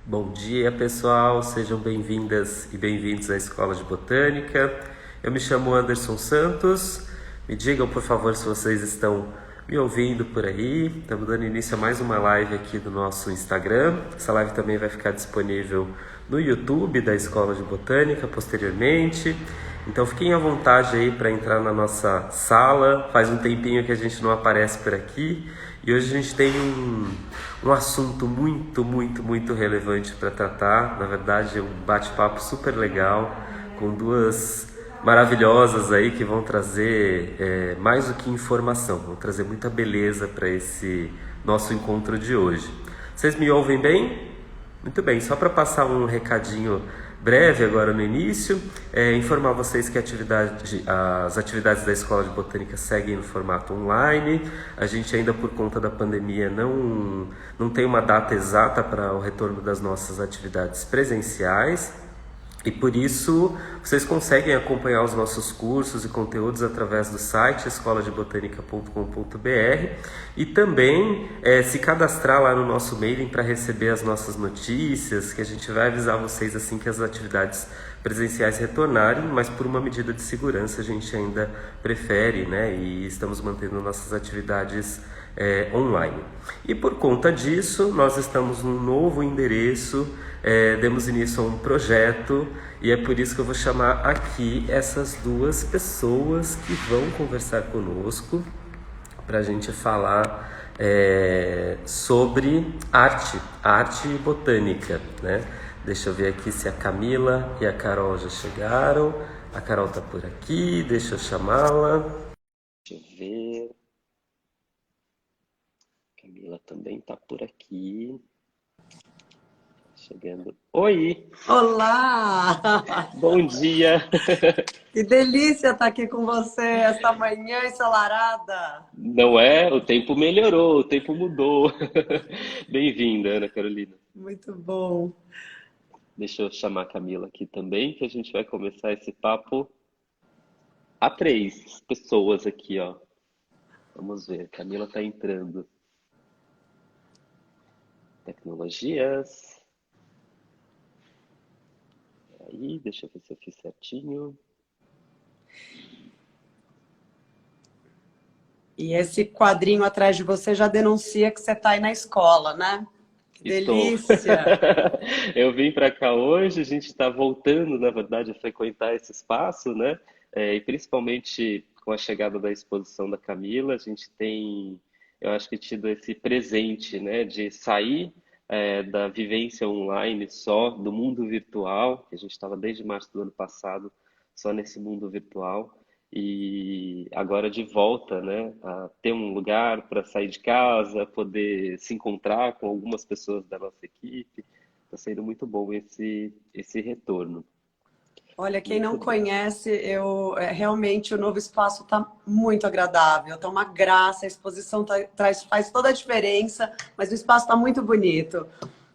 Bom dia, pessoal. Sejam bem-vindas e bem-vindos à Escola de Botânica. Eu me chamo Anderson Santos. Me digam, por favor, se vocês estão me ouvindo por aí. Estamos dando início a mais uma live aqui do nosso Instagram. Essa live também vai ficar disponível no YouTube da Escola de Botânica posteriormente. Então fiquem à vontade aí para entrar na nossa sala. Faz um tempinho que a gente não aparece por aqui. E hoje a gente tem um assunto muito relevante para tratar. Na verdade, é um bate-papo super legal com duas maravilhosas aí que vão trazer mais do que informação, vão trazer muita beleza para esse nosso encontro de hoje. Vocês me ouvem bem? Muito bem, só para passar um recadinho breve agora no início, informar vocês que as atividades da Escola de Botânica seguem no formato online. A gente ainda por conta da pandemia não tem uma data exata para o retorno das nossas atividades presenciais. E por isso, vocês conseguem acompanhar os nossos cursos e conteúdos através do site escoladebotanica.com.br e também se cadastrar lá no nosso mailing para receber as nossas notícias, que a gente vai avisar vocês assim que as atividades presenciais retornarem, mas por uma medida de segurança a gente ainda prefere, né? E estamos mantendo nossas atividades online. E por conta disso, nós estamos num novo endereço, demos início a um projeto e é por isso que eu vou chamar aqui essas duas pessoas que vão conversar conosco para a gente falar sobre arte e botânica, né? Deixa eu ver aqui se a Camila e a Carol já chegaram. A Carol está por aqui, deixa eu chamá-la. Deixa eu ver. Camila também está por aqui. Chegando. Oi! Olá! Bom dia! Que delícia estar aqui com você esta manhã ensolarada. Não é? O tempo melhorou, o tempo mudou. Bem-vinda, Ana Carolina. Muito bom. Deixa eu chamar a Camila aqui também, que a gente vai começar esse papo a três pessoas aqui, ó. Vamos ver, Camila está entrando. Tecnologias. Aí, deixa eu ver se eu fiz certinho. E esse quadrinho atrás de você já denuncia que você está aí na escola, né? Que Estou. delícia! Eu vim para cá hoje, a gente está voltando, na verdade, a frequentar esse espaço, né? E principalmente com a chegada da exposição da Camila, a gente tem, eu acho que tido esse presente, né, de sair da vivência online só, do mundo virtual, que a gente estava desde março do ano passado só nesse mundo virtual, e agora de volta, né, a ter um lugar para sair de casa, poder se encontrar com algumas pessoas da nossa equipe. Está sendo muito bom esse retorno. Olha, quem não Muito bem. conhece, realmente o novo espaço está muito agradável, está uma graça, a exposição faz toda a diferença, mas o espaço está muito bonito.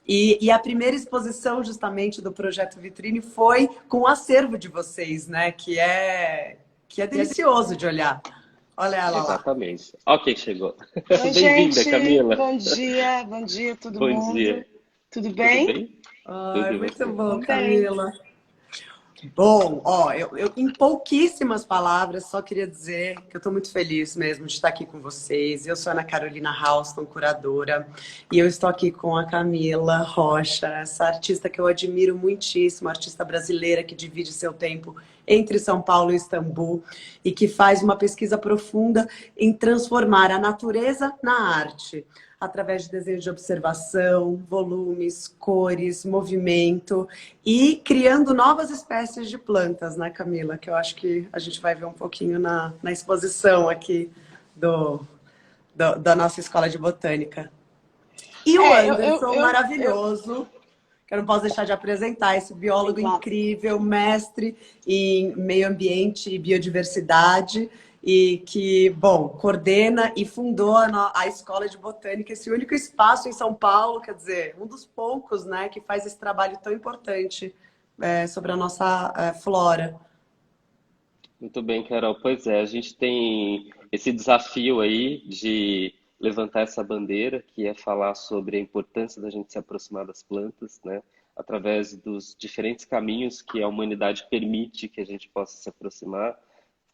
E a primeira exposição, justamente, do Projeto Vitrine foi com o acervo de vocês, né? Que é delicioso de olhar. Olha ela lá. Exatamente. Ok, chegou. Oi, Bem-vinda, gente. Camila. Bom dia todo Bom dia. mundo. Tudo Tudo bem? bem? Tudo Ai, e muito você? bom, Também. Camila. Bom, ó, eu em pouquíssimas palavras só queria dizer que eu estou muito feliz mesmo de estar aqui com vocês. Eu sou a Ana Carolina Halston, curadora, e eu estou aqui com a Camila Rocha, essa artista que eu admiro muitíssimo, artista brasileira que divide seu tempo entre São Paulo e Istambul e que faz uma pesquisa profunda em transformar a natureza na arte através de desenhos de observação, volumes, cores, movimento e criando novas espécies de plantas, né, Camila? Que eu acho que a gente vai ver um pouquinho na exposição aqui da nossa escola de botânica. E o É, Anderson, maravilhoso, que eu não posso deixar de apresentar, esse biólogo Claro. incrível, mestre em meio ambiente e biodiversidade, e que, bom, coordena e fundou a Escola de Botânica, esse único espaço em São Paulo, quer dizer, um dos poucos, né, que faz esse trabalho tão importante sobre a nossa flora. Muito bem, Carol. Pois é, a gente tem esse desafio aí de levantar essa bandeira, que é falar sobre a importância da gente se aproximar das plantas, né? Através dos diferentes caminhos que a humanidade permite que a gente possa se aproximar.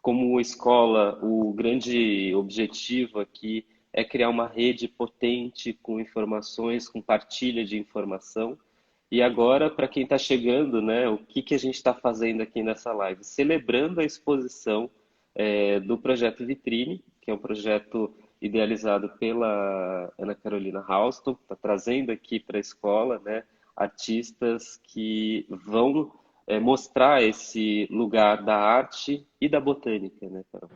Como escola, o grande objetivo aqui é criar uma rede potente com informações, com partilha de informação. E agora, para quem está chegando, né, o que a gente está fazendo aqui nessa live? Celebrando a exposição do projeto Vitrine, que é um projeto idealizado pela Ana Carolina Houston, está trazendo aqui para a escola, né, artistas que vão mostrar esse lugar da arte e da botânica, né, Carol?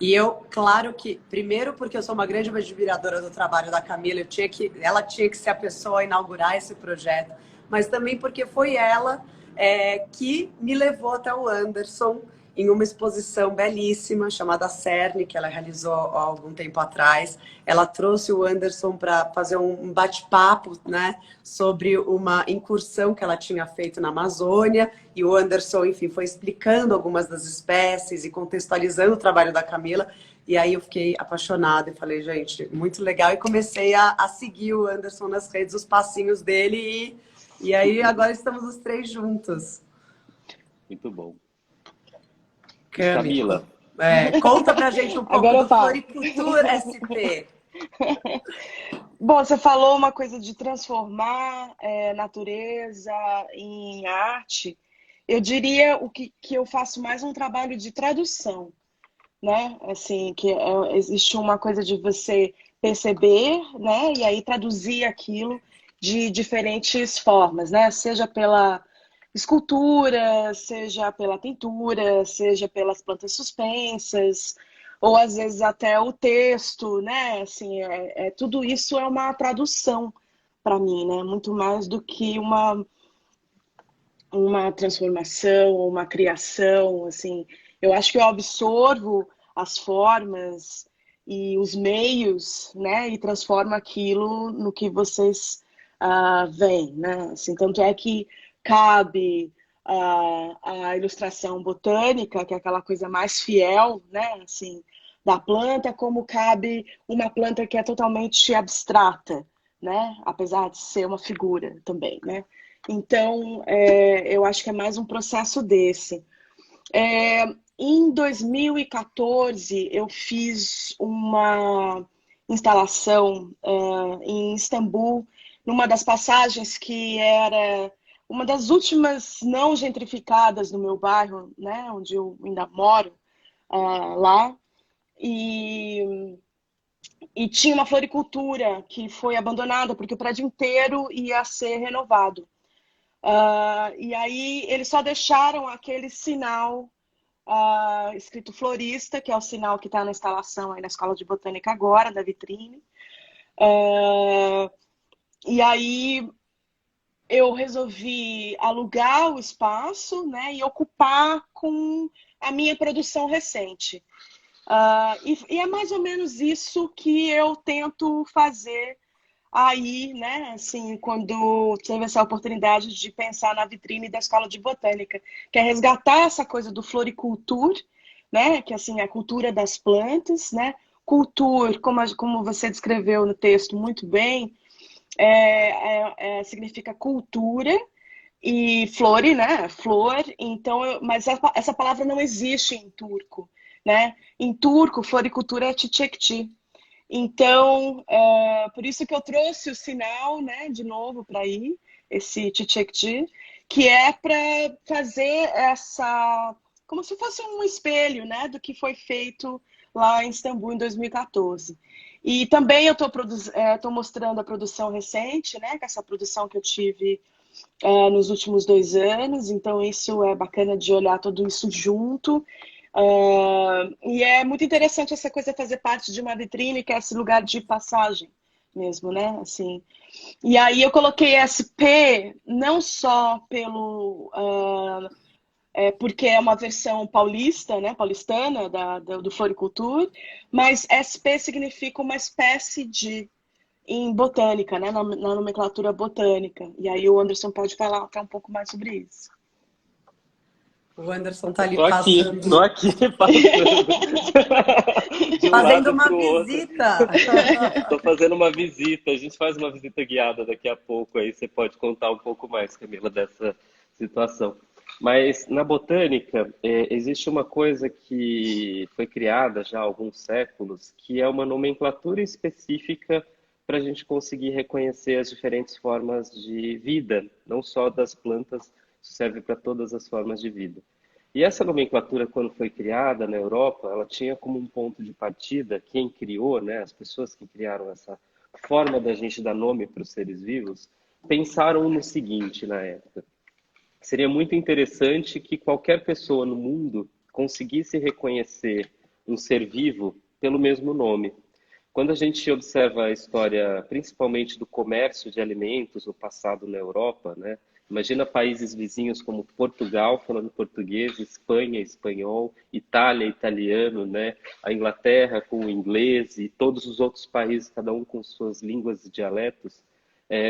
E eu, claro que, primeiro porque eu sou uma grande admiradora do trabalho da Camila, ela tinha que ser a pessoa a inaugurar esse projeto, mas também porque foi ela que me levou até o Anderson em uma exposição belíssima chamada Cerne, que ela realizou há algum tempo atrás. Ela trouxe o Anderson para fazer um bate-papo, né, sobre uma incursão que ela tinha feito na Amazônia, e o Anderson, enfim, foi explicando algumas das espécies e contextualizando o trabalho da Camila. E aí eu fiquei apaixonada e falei, gente, muito legal. E comecei a seguir o Anderson nas redes, os passinhos dele. E aí agora estamos os três juntos. Muito bom. Cami, Camila. conta pra gente um pouco Agora eu do falo. Floricultura SP. Bom, você falou uma coisa de transformar natureza em arte. Eu diria que eu faço mais um trabalho de tradução, né? Assim, existe uma coisa de você perceber, né? E aí traduzir aquilo de diferentes formas, né? Seja pela escultura, seja pela pintura, seja pelas plantas suspensas, ou às vezes até o texto, né? Assim, tudo isso é uma tradução para mim, né? Muito mais do que uma transformação, uma criação, assim. Eu acho que eu absorvo as formas e os meios, né? E transformo aquilo no que vocês veem, né? Assim, tanto é que cabe a ilustração botânica, que é aquela coisa mais fiel, né? Assim, da planta, como cabe uma planta que é totalmente abstrata, né? Apesar de ser uma figura também, né? Então, eu acho que é mais um processo desse. Em 2014, eu fiz uma instalação em Istambul, numa das passagens que era uma das últimas não gentrificadas no meu bairro, né, onde eu ainda moro, lá. E tinha uma floricultura que foi abandonada, porque o prédio inteiro ia ser renovado. E aí eles só deixaram aquele sinal escrito florista, que é o sinal que está na instalação aí na Escola de Botânica agora, da vitrine. E aí eu resolvi alugar o espaço, né, e ocupar com a minha produção recente. E é mais ou menos isso que eu tento fazer aí, né, assim, quando teve essa oportunidade de pensar na vitrine da Escola de Botânica, que é resgatar essa coisa do floriculture, né, que assim, a cultura das plantas, né, culture, como você descreveu no texto muito bem, significa cultura, e flore, né, flor, então, mas essa palavra não existe em turco, né, em turco, floricultura é çiçekçi. Então, por isso que eu trouxe o sinal, né, de novo para aí, esse çiçekçi, que é para fazer como se fosse um espelho, né, do que foi feito lá em Istambul em 2014. E também eu estou mostrando a produção recente, né, que é essa produção que eu tive nos últimos 2 anos, então isso é bacana de olhar tudo isso junto. E é muito interessante essa coisa fazer parte de uma vitrine, que é esse lugar de passagem mesmo, né? Assim. E aí eu coloquei SP não só porque é uma versão paulista, né? Paulistana do Floriculture, mas SP significa uma espécie de em botânica, né? Na nomenclatura botânica. E aí o Anderson pode falar até um pouco mais sobre isso. O Anderson tá ali Tô aqui, passando, passando de um fazendo lado uma para o outro. visita. Estou fazendo uma visita. A gente faz uma visita guiada daqui a pouco. Aí você pode contar um pouco mais, Camila, dessa situação. Mas na botânica, existe uma coisa que foi criada já há alguns séculos, que é uma nomenclatura específica para a gente conseguir reconhecer as diferentes formas de vida, não só das plantas, isso serve para todas as formas de vida. E essa nomenclatura, quando foi criada na Europa, ela tinha como um ponto de partida, quem criou, né, as pessoas que criaram essa forma da gente dar nome para os seres vivos, pensaram no seguinte na época: seria muito interessante que qualquer pessoa no mundo conseguisse reconhecer um ser vivo pelo mesmo nome. Quando a gente observa a história, principalmente do comércio de alimentos no passado na Europa, né? Imagina países vizinhos como Portugal falando português, Espanha, espanhol, Itália, italiano, né? A Inglaterra com o inglês e todos os outros países, cada um com suas línguas e dialetos.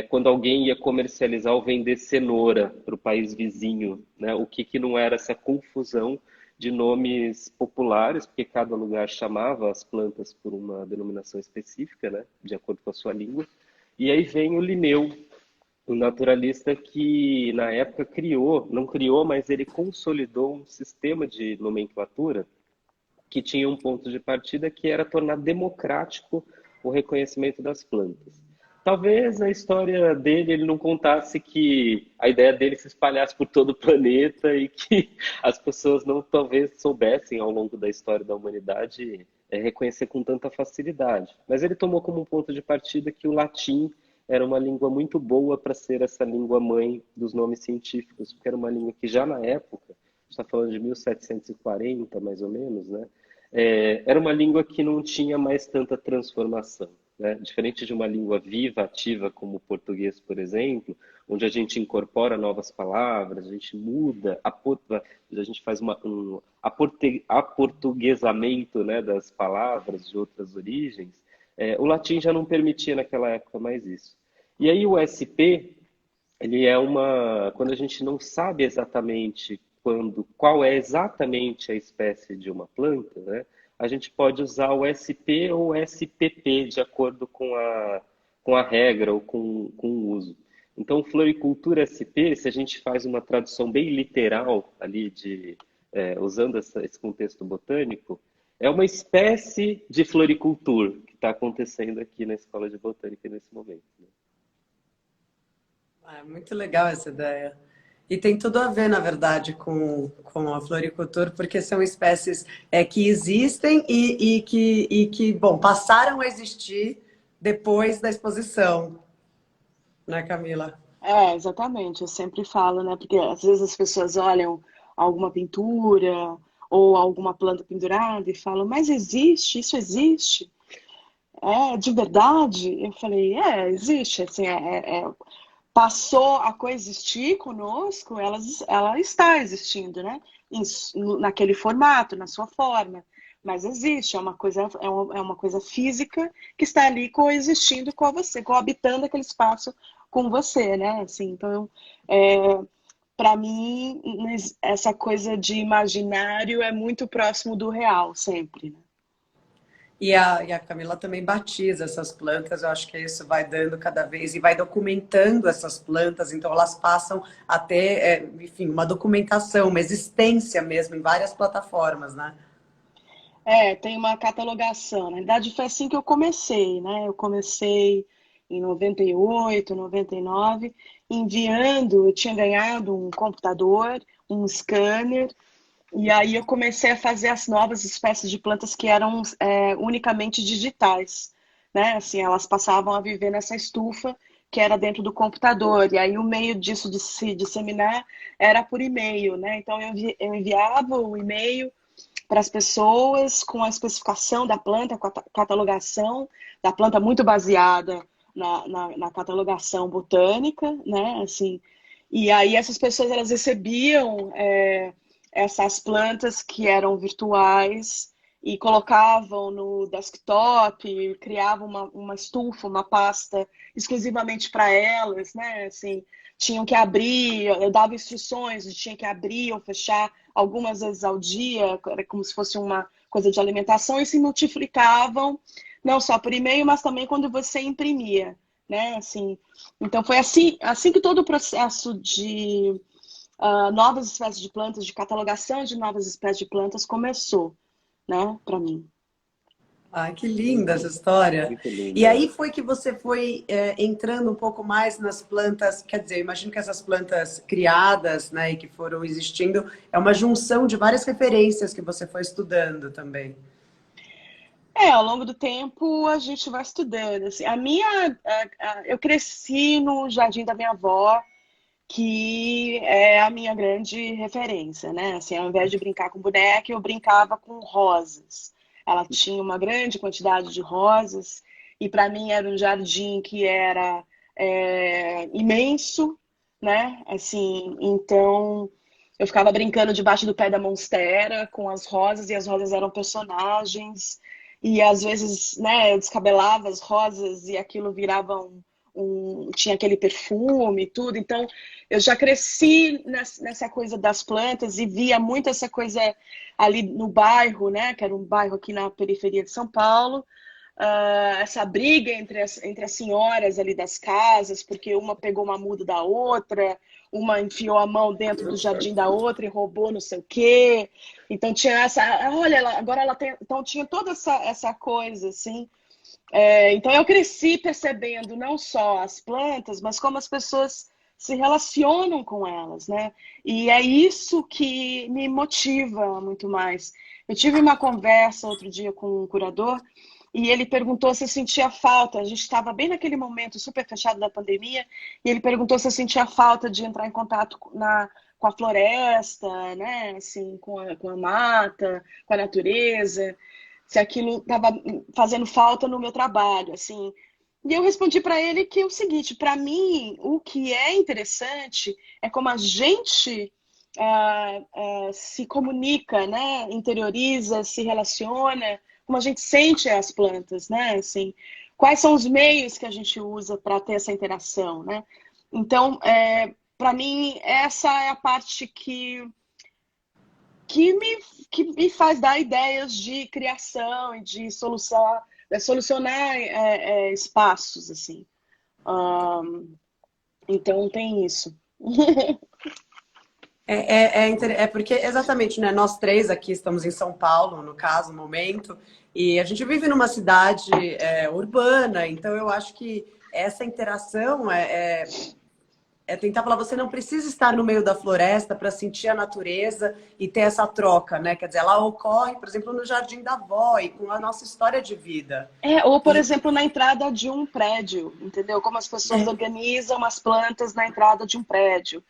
Quando alguém ia comercializar ou vender cenoura para o país vizinho, né? O que não era essa confusão de nomes populares, porque cada lugar chamava as plantas por uma denominação específica, né, de acordo com a sua língua. E aí vem o Linneu, um naturalista que na época criou, não criou, mas ele consolidou um sistema de nomenclatura que tinha um ponto de partida que era tornar democrático o reconhecimento das plantas. Talvez a história dele ele não contasse que a ideia dele se espalhasse por todo o planeta e que as pessoas não talvez soubessem ao longo da história da humanidade reconhecer com tanta facilidade. Mas ele tomou como ponto de partida que o latim era uma língua muito boa para ser essa língua mãe dos nomes científicos, porque era uma língua que já na época, está falando de 1740 mais ou menos, né? Era uma língua que não tinha mais tanta transformação, né? Diferente de uma língua viva, ativa, como o português, por exemplo, onde a gente incorpora novas palavras, a gente muda, a gente faz um aportuguesamento, né, das palavras de outras origens. O latim já não permitia naquela época mais isso. E aí o SP, ele é quando a gente não sabe exatamente qual é exatamente a espécie de uma planta, né? A gente pode usar o SP ou o SPP de acordo com a regra ou com o uso. Então, floricultura SP, se a gente faz uma tradução bem literal ali usando esse contexto botânico, é uma espécie de floricultura que está acontecendo aqui na Escola de Botânica nesse momento, né? Muito legal essa ideia. E tem tudo a ver, na verdade, com a floricultura, porque são espécies que existem e que, bom, passaram a existir depois da exposição, né, Camila? Exatamente. Eu sempre falo, né? Porque às vezes as pessoas olham alguma pintura ou alguma planta pendurada e falam, mas existe? Isso existe? É de verdade? Eu falei, existe. Assim, passou a coexistir conosco, ela está existindo, né? Naquele formato, na sua forma. Mas existe, é uma coisa física que está ali coexistindo com você, coabitando aquele espaço com você, né? Assim, então, para mim, essa coisa de imaginário é muito próximo do real, sempre, né? E a Camila também batiza essas plantas, eu acho que isso vai dando cada vez e vai documentando essas plantas, então elas passam a ter, enfim, uma documentação, uma existência mesmo em várias plataformas, né? Tem uma catalogação. Na verdade, foi assim que eu comecei, né? Eu comecei em 98, 99, enviando, eu tinha ganhado um computador, um scanner, e aí eu comecei a fazer as novas espécies de plantas que eram unicamente digitais, né? Assim, elas passavam a viver nessa estufa que era dentro do computador, e aí o meio disso de se disseminar era por e-mail, né? Então eu enviava o e-mail para as pessoas com a especificação da planta, com a catalogação da planta muito baseada na catalogação botânica, né? Assim, e aí essas pessoas elas recebiam essas plantas que eram virtuais e colocavam no desktop, criavam uma estufa, uma pasta exclusivamente para elas, né? Assim, tinham que abrir, eu dava instruções, tinha que abrir ou fechar algumas vezes ao dia, era como se fosse uma coisa de alimentação, e se multiplicavam, não só por e-mail, mas também quando você imprimia, né? Assim, então foi assim que todo o processo de novas espécies de plantas, de catalogação de novas espécies de plantas começou, né, para mim. Ah, que linda essa história. Muito E linda. aí foi que você foi entrando um pouco mais nas plantas, quer dizer, eu imagino que essas plantas criadas, né, e que foram existindo, é uma junção de várias referências que você foi estudando também. Ao longo do tempo a gente vai estudando. Assim, eu cresci no jardim da minha avó, que é a minha grande referência, né? Assim, ao invés de brincar com boneca, eu brincava com rosas. Ela tinha uma grande quantidade de rosas e para mim era um jardim que era imenso, né? Assim, então eu ficava brincando debaixo do pé da monstera com as rosas e as rosas eram personagens e às vezes, né, eu descabelava as rosas e aquilo virava tinha aquele perfume e tudo. Então, eu já cresci nessa coisa das plantas e via muito essa coisa ali no bairro, né? Que era um bairro aqui na periferia de São Paulo. Essa briga entre as senhoras ali das casas, porque uma pegou uma muda da outra, uma enfiou a mão dentro do jardim da outra e roubou não sei o quê. Então tinha agora ela tem. Então tinha toda essa coisa, assim. Então eu cresci percebendo não só as plantas, mas como as pessoas se relacionam com elas, né? E é isso que me motiva muito mais. Eu tive uma conversa outro dia com um curador e ele perguntou se eu sentia falta. A gente estava bem naquele momento super fechado da pandemia e ele perguntou se eu sentia falta de entrar em contato com a floresta, né? Assim, com a mata, com a natureza, se aquilo estava fazendo falta no meu trabalho, assim. E eu respondi para ele que é o seguinte, para mim, o que é interessante é como a gente se comunica, né? Interioriza, se relaciona, como a gente sente as plantas, né? Assim, quais são os meios que a gente usa para ter essa interação, né? Então, para mim, essa é a parte que me faz dar ideias de criação e de solucionar espaços, assim. Então tem isso. É porque, exatamente, né? Nós três aqui estamos em São Paulo, no caso, no momento, e a gente vive numa cidade urbana, então eu acho que essa interação é tentar falar, você não precisa estar no meio da floresta para sentir a natureza e ter essa troca, né? Quer dizer, ela ocorre, por exemplo, no Jardim da Avó e com a nossa história de vida. Ou, por E, exemplo, na entrada de um prédio, entendeu? Como as pessoas organizam as plantas na entrada de um prédio.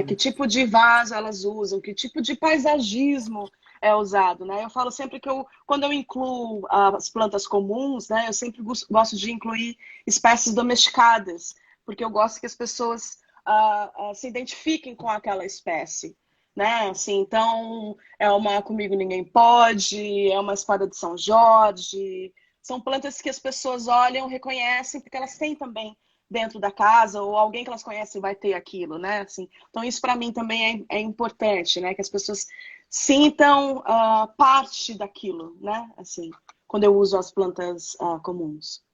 Que tipo de vaso elas usam, que tipo de paisagismo é usado, né? Eu falo sempre que quando eu incluo as plantas comuns, né, eu sempre gosto de incluir espécies domesticadas, porque eu gosto que as pessoas se identifiquem com aquela espécie, né? Assim, então, é uma Comigo Ninguém Pode, é uma Espada de São Jorge, são plantas que as pessoas olham, reconhecem, porque elas têm também dentro da casa, ou alguém que elas conhecem vai ter aquilo, né? Assim, então, isso para mim também é importante, né? Que as pessoas sintam parte daquilo, né? Assim, quando eu uso as plantas comuns.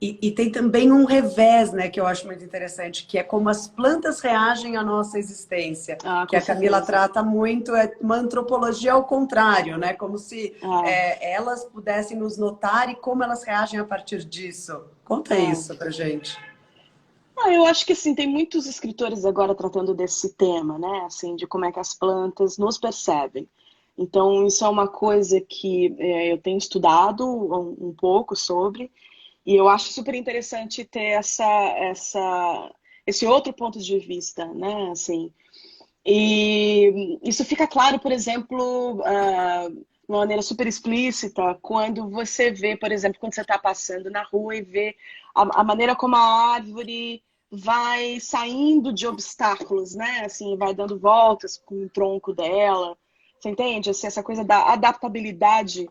e tem também um revés, né, que eu acho muito interessante, que é como as plantas reagem à nossa existência, que Com a Camila certeza. trata muito, é uma antropologia ao contrário, né? Como se Ah, elas pudessem nos notar e como elas reagem a partir disso. Conta ah. isso pra gente. Eu acho que assim, tem muitos escritores agora tratando desse tema, né? Assim, de como é que as plantas nos percebem. Então, isso é uma coisa que eu tenho estudado um pouco sobre, e eu acho super interessante ter esse outro ponto de vista, né? Assim, e isso fica claro, por exemplo, de uma maneira super explícita, quando você vê, por exemplo, quando você está passando na rua e vê a maneira como a árvore vai saindo de obstáculos, né? Assim, vai dando voltas com o tronco dela. Você entende? Assim, essa coisa da adaptabilidade,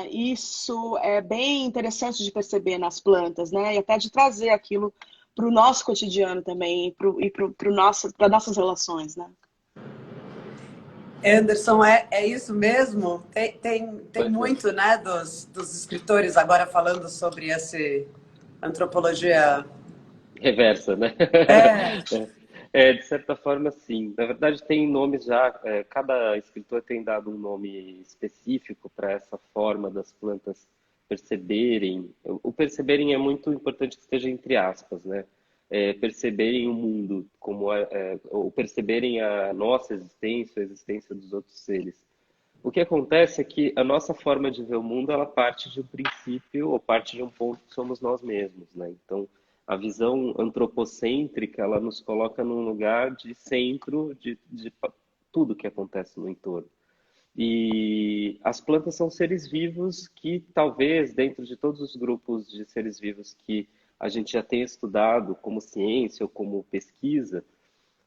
isso é bem interessante de perceber nas plantas, né? E até de trazer aquilo o nosso cotidiano também e para nossas relações, né? Anderson, é isso mesmo? Tem muito, né, dos escritores agora falando sobre essa antropologia. Reversa, né? É, De certa forma, sim. Na verdade, tem nomes já, cada escritor tem dado um nome específico para essa forma das plantas perceberem. O perceberem é muito importante que esteja entre aspas, né? Perceberem o mundo, ou perceberem a nossa existência, a existência dos outros seres. O que acontece é que a nossa forma de ver o mundo, ela parte de um princípio ou parte de um ponto que somos nós mesmos, né? Então, a visão antropocêntrica, ela nos coloca num lugar de centro de tudo que acontece no entorno. E as plantas são seres vivos que talvez, dentro de todos os grupos de seres vivos que a gente já tenha estudado como ciência ou como pesquisa,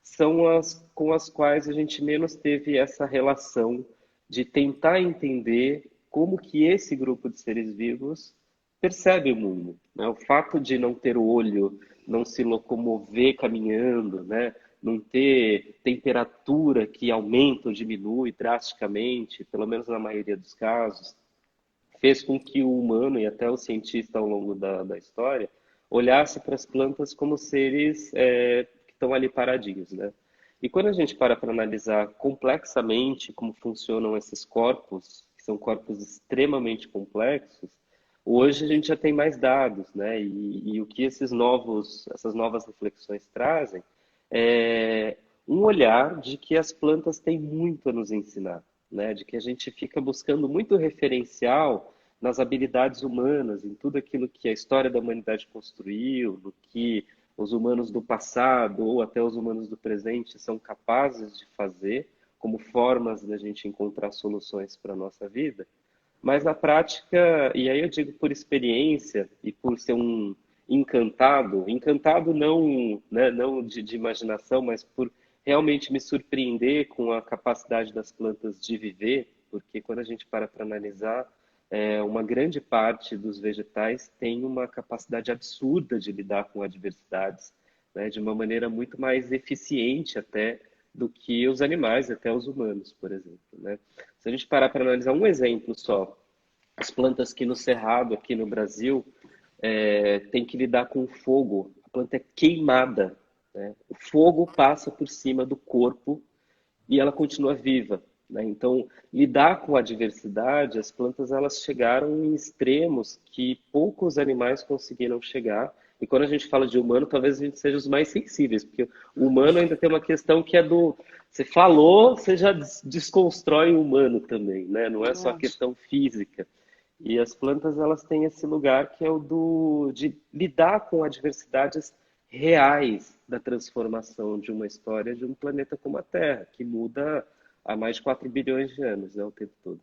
são as com as quais a gente menos teve essa relação de tentar entender como que esse grupo de seres vivos percebe o mundo, né? O fato de não ter olho, não se locomover caminhando, né? Não ter temperatura que aumenta ou diminui drasticamente, pelo menos na maioria dos casos, fez com que o humano e até o cientista ao longo da história olhasse para as plantas como seres que estão ali paradinhos, né? E quando a gente para analisar complexamente como funcionam esses corpos, que são corpos extremamente complexos, hoje a gente já tem mais dados, né? E o que essas novas reflexões trazem é um olhar de que as plantas têm muito a nos ensinar, né? De que a gente fica buscando muito referencial nas habilidades humanas, em tudo aquilo que a história da humanidade construiu, no que os humanos do passado ou até os humanos do presente são capazes de fazer como formas da gente encontrar soluções para a nossa vida. Mas na prática, e aí eu digo por experiência e por ser um encantado não, né, não de imaginação, mas por realmente me surpreender com a capacidade das plantas de viver, porque quando a gente para analisar, uma grande parte dos vegetais tem uma capacidade absurda de lidar com adversidades, né, de uma maneira muito mais eficiente até do que os animais, até os humanos, por exemplo, né? Se a gente parar para analisar um exemplo só, as plantas aqui no Cerrado, aqui no Brasil, tem que lidar com o fogo. A planta é queimada, né? O fogo passa por cima do corpo e ela continua viva, né? Então, lidar com a diversidade, as plantas elas chegaram em extremos que poucos animais conseguiram chegar. E quando a gente fala de humano, talvez a gente seja os mais sensíveis, porque o humano ainda tem uma questão que é do... Você falou, você já desconstrói o humano também, né? Não é só a questão física. E as plantas, elas têm esse lugar que é de lidar com adversidades reais da transformação de uma história de um planeta como a Terra, que muda há mais de 4 bilhões de anos, né, o tempo todo.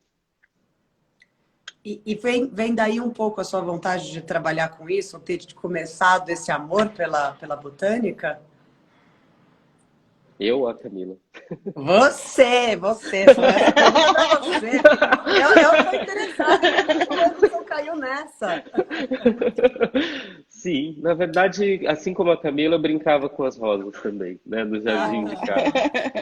e vem daí um pouco a sua vontade de trabalhar com isso, ter começado esse amor pela botânica? Eu ou a Camila? Você, foi essa pergunta pra você. Eu tô interessada como o Anderson caiu nessa. Sim, na verdade, assim como a Camila, eu brincava com as rosas também, né, no jardim de casa.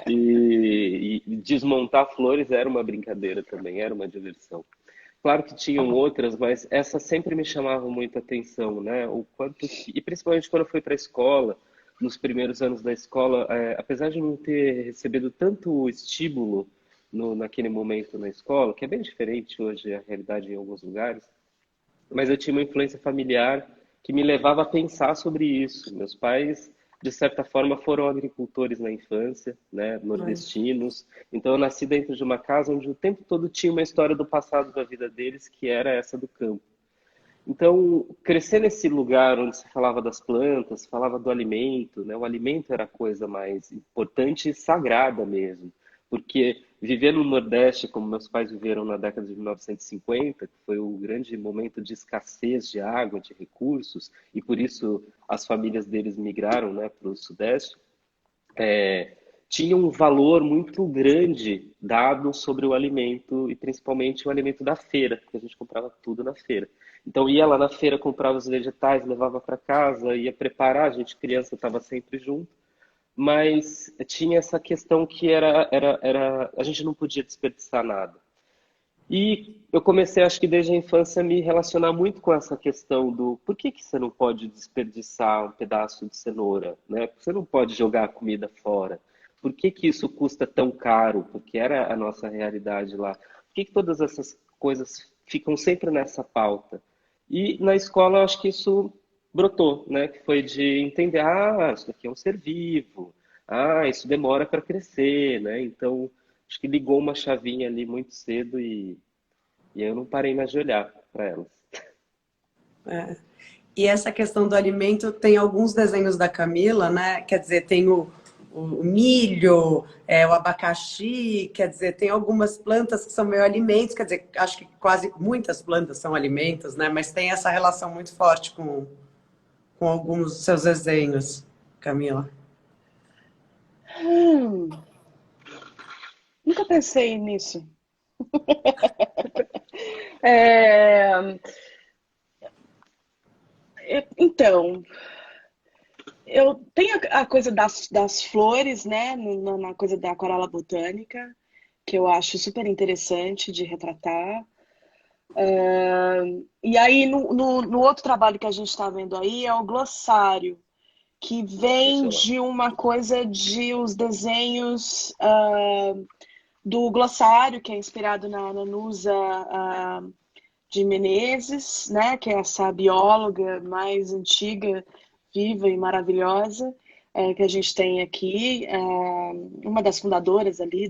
E desmontar flores era uma brincadeira também, era uma diversão. Claro que tinham outras, mas essa sempre me chamava muita atenção, né? E principalmente quando eu fui para a escola, nos primeiros anos da escola, apesar de não ter recebido tanto estímulo naquele momento na escola, que é bem diferente hoje a realidade em alguns lugares, mas eu tinha uma influência familiar que me levava a pensar sobre isso. Meus pais, de certa forma, foram agricultores na infância, né, nordestinos. Então, eu nasci dentro de uma casa onde o tempo todo tinha uma história do passado da vida deles, que era essa do campo. Então, crescer nesse lugar onde se falava das plantas, falava do alimento, né? O alimento era a coisa mais importante e sagrada mesmo. Porque viver no Nordeste, como meus pais viveram na década de 1950, que foi o grande momento de escassez de água, de recursos, e por isso as famílias deles migraram, né, para o Sudeste, tinha um valor muito grande dado sobre o alimento, e principalmente o alimento da feira, porque a gente comprava tudo na feira. Então ia lá na feira, comprava os vegetais, levava para casa, ia preparar, a gente criança estava sempre junto, mas tinha essa questão que a gente não podia desperdiçar nada. E eu comecei, acho que desde a infância, a me relacionar muito com essa questão do por que que você não pode desperdiçar um pedaço de cenoura, né? Por que você não pode jogar a comida fora? Por que que isso custa tão caro? Porque era a nossa realidade lá. Por que que todas essas coisas ficam sempre nessa pauta? E na escola, eu acho que isso brotou, né? Que foi de entender, isso daqui é um ser vivo, isso demora para crescer, né? Então, acho que ligou uma chavinha ali muito cedo e eu não parei mais de olhar para elas. É. E essa questão do alimento, tem alguns desenhos da Camila, né? Quer dizer, tem o milho, o abacaxi, quer dizer, tem algumas plantas que são meio alimentos, quer dizer, acho que quase muitas plantas são alimentos, né? Mas tem essa relação muito forte com alguns dos seus desenhos, Camila. Hum, nunca pensei nisso. É, então, eu tenho a coisa das flores, né? Na coisa da aquarela botânica, que eu acho super interessante de retratar. E aí, no outro trabalho que a gente está vendo aí, é o glossário, que vem Deixa lá. de uma coisa de os desenhos do glossário, que é inspirado na Nusa de Menezes, né, que é essa bióloga mais antiga, viva e maravilhosa, que a gente tem aqui, uma das fundadoras ali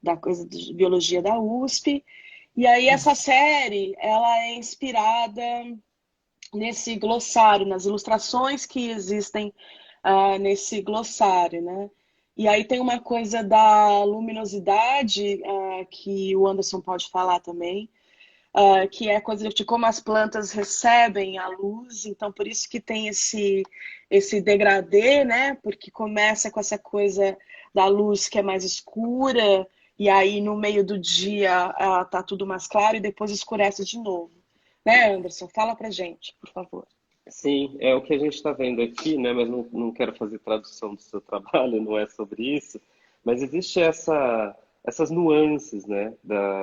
da coisa de biologia da USP. E aí essa série, ela é inspirada nesse glossário, nas ilustrações que existem nesse glossário, né? E aí tem uma coisa da luminosidade que o Anderson pode falar também, que é coisa de como as plantas recebem a luz, então por isso que tem esse degradê, né? Porque começa com essa coisa da luz que é mais escura, e aí no meio do dia tá tudo mais claro e depois escurece de novo. Né, Anderson? Fala pra gente, por favor. Sim, é o que a gente está vendo aqui, né? Mas não quero fazer tradução do seu trabalho, não é sobre isso. Mas existe essas nuances, né?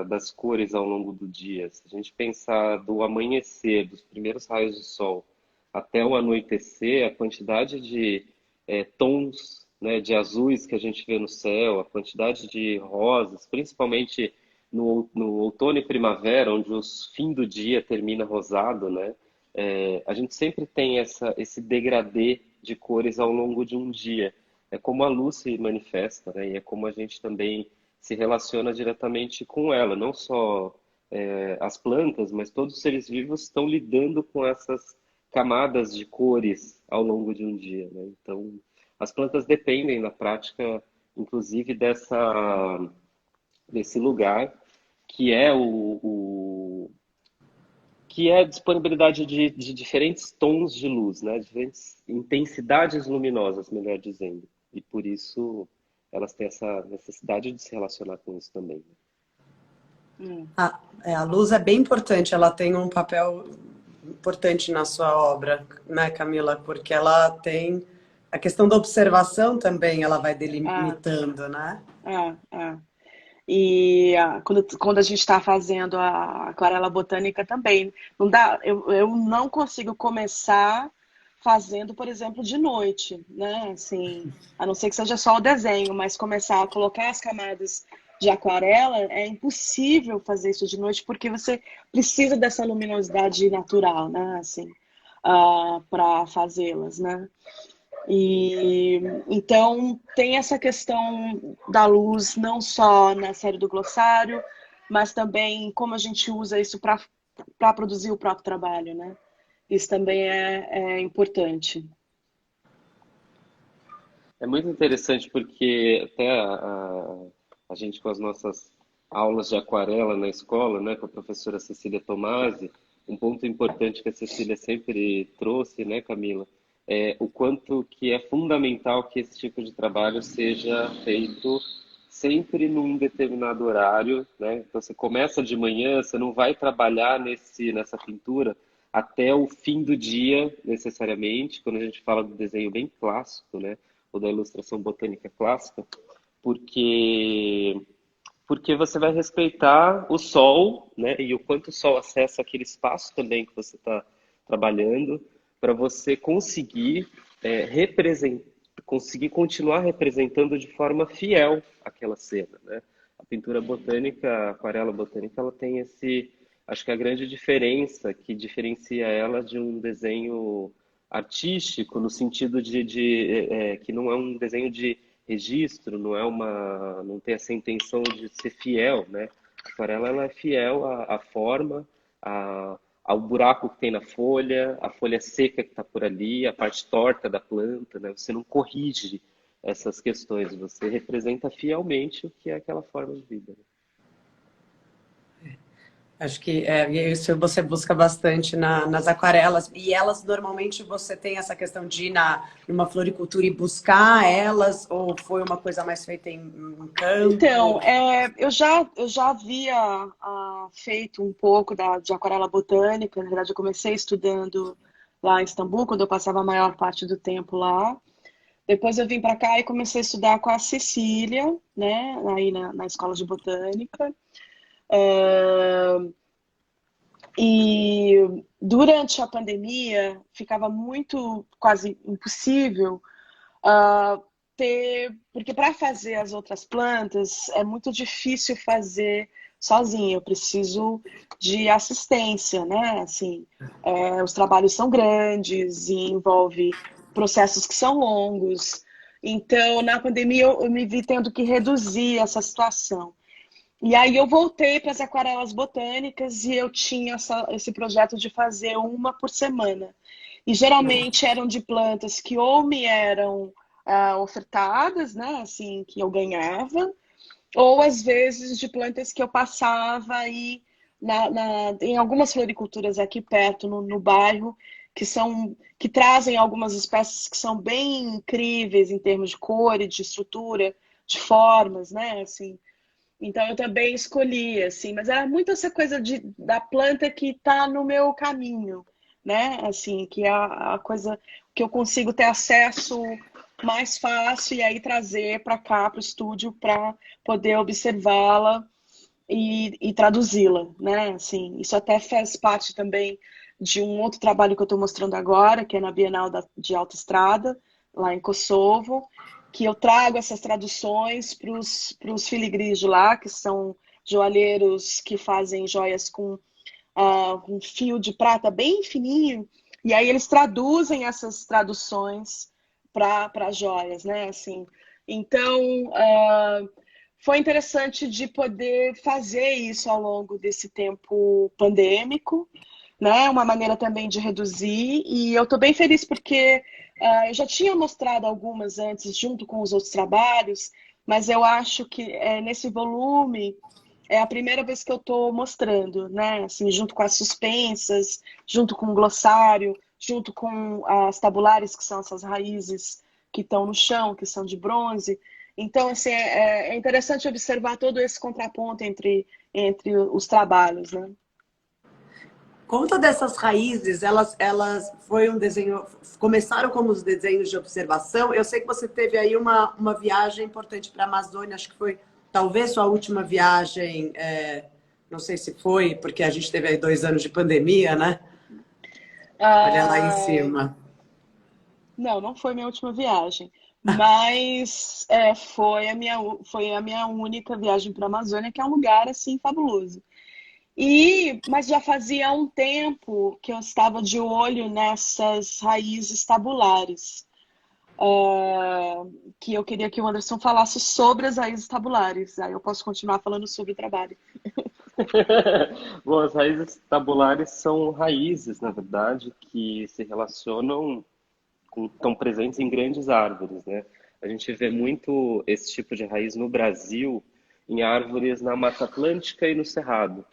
Das cores ao longo do dia. Se a gente pensar do amanhecer, dos primeiros raios de sol, até o anoitecer, a quantidade de tons, né? De azuis que a gente vê no céu, a quantidade de rosas, principalmente no outono e primavera, onde o fim do dia termina rosado, né? A gente sempre tem esse degradê de cores ao longo de um dia. É como a luz se manifesta, né? E é como a gente também se relaciona diretamente com ela. Não só as plantas, mas todos os seres vivos estão lidando com essas camadas de cores ao longo de um dia, né? Então, as plantas dependem na prática, inclusive, desse lugar que é que é a disponibilidade de diferentes tons de luz, né? Diferentes intensidades luminosas, melhor dizendo. E por isso elas têm essa necessidade de se relacionar com isso também. A luz é bem importante, ela tem um papel importante na sua obra, né, Camila? Porque ela tem a questão da observação também, ela vai delimitando, né? E quando a gente está fazendo a aquarela botânica também, não dá, eu não consigo começar fazendo, por exemplo, de noite, né? Assim, a não ser que seja só o desenho, mas começar a colocar as camadas de aquarela é impossível fazer isso de noite porque você precisa dessa luminosidade natural, né? Assim, para fazê-las, né? E então tem essa questão da luz não só na série do glossário, mas também como a gente usa isso para produzir o próprio trabalho, né? Isso também é importante. É muito interessante porque até a gente com as nossas aulas de aquarela na escola, né, com a professora Cecília Tomasi, um ponto importante que a Cecília sempre trouxe, né, Camila, é o quanto que é fundamental que esse tipo de trabalho seja feito sempre num determinado horário, né? Então você começa de manhã, você não vai trabalhar nessa pintura até o fim do dia, necessariamente, quando a gente fala do desenho bem clássico, né? Ou da ilustração botânica clássica, porque você vai respeitar o sol, né? E o quanto o sol acessa aquele espaço também que você está trabalhando, para você conseguir representar, conseguir continuar representando de forma fiel aquela cena, né? A pintura botânica, a aquarela botânica, ela tem acho que a grande diferença que diferencia ela de um desenho artístico, no sentido que não é um desenho de registro, não tem essa intenção de ser fiel, né? A aquarela, ela é fiel à forma, ao buraco que tem na folha, a folha seca que está por ali, a parte torta da planta, né? Você não corrige essas questões, você representa fielmente o que é aquela forma de vida. Acho que isso você busca bastante nas aquarelas. E elas, normalmente, você tem essa questão de ir numa floricultura e buscar elas? Ou foi uma coisa mais feita em campo? Então, eu já havia feito um pouco de aquarela botânica. Na verdade, eu comecei estudando lá em Istambul, quando eu passava a maior parte do tempo lá. Depois eu vim para cá e comecei a estudar com a Cecília, né, aí na escola de botânica. E durante a pandemia ficava quase impossível porque para fazer as outras plantas é muito difícil fazer sozinha. Eu preciso de assistência, né? Assim, os trabalhos são grandes e envolve processos que são longos. Então, na pandemia, eu me vi tendo que reduzir essa situação. E aí eu voltei para as aquarelas botânicas e eu tinha esse projeto de fazer uma por semana. E geralmente eram de plantas que ou me eram ofertadas, né, assim, que eu ganhava, ou às vezes de plantas que eu passava aí em algumas floriculturas aqui perto, no bairro, que trazem algumas espécies que são bem incríveis em termos de cor e de estrutura, de formas, né, assim. Então eu também escolhi, assim, mas era muito essa coisa da planta que está no meu caminho, né? Assim, que é a coisa que eu consigo ter acesso mais fácil e aí trazer para cá, para o estúdio, para poder observá-la e traduzi-la, né? Assim, isso até faz parte também de um outro trabalho que eu estou mostrando agora, que é na Bienal de Alta Estrada, lá em Kosovo, que eu trago essas traduções para os filigrees de lá, que são joalheiros que fazem joias com um fio de prata bem fininho, e aí eles traduzem essas traduções para joias, né? Assim, então, foi interessante de poder fazer isso ao longo desse tempo pandêmico, né? Uma maneira também de reduzir, e eu estou bem feliz porque eu já tinha mostrado algumas antes, junto com os outros trabalhos, mas eu acho que nesse volume é a primeira vez que eu estou mostrando, né? Assim, junto com as suspensas, junto com o glossário, junto com as tabulares, que são essas raízes que estão no chão, que são de bronze. Então, assim, é interessante observar todo esse contraponto entre os trabalhos, né? Conta dessas raízes, elas foi um desenho, começaram como os desenhos de observação. Eu sei que você teve aí uma viagem importante para a Amazônia, acho que foi talvez sua última viagem, não sei se foi, porque a gente teve aí 2 anos de pandemia, né? Olha lá em cima. Não foi minha última viagem, mas foi a minha única viagem para a Amazônia, que é um lugar assim fabuloso. Mas já fazia um tempo que eu estava de olho nessas raízes tabulares, que eu queria que o Anderson falasse sobre as raízes tabulares. Aí eu posso continuar falando sobre o trabalho. Bom, as raízes tabulares são raízes, na verdade, que se relacionam estão presentes em grandes árvores, né? A gente vê muito esse tipo de raiz no Brasil, em árvores na Mata Atlântica e no Cerrado.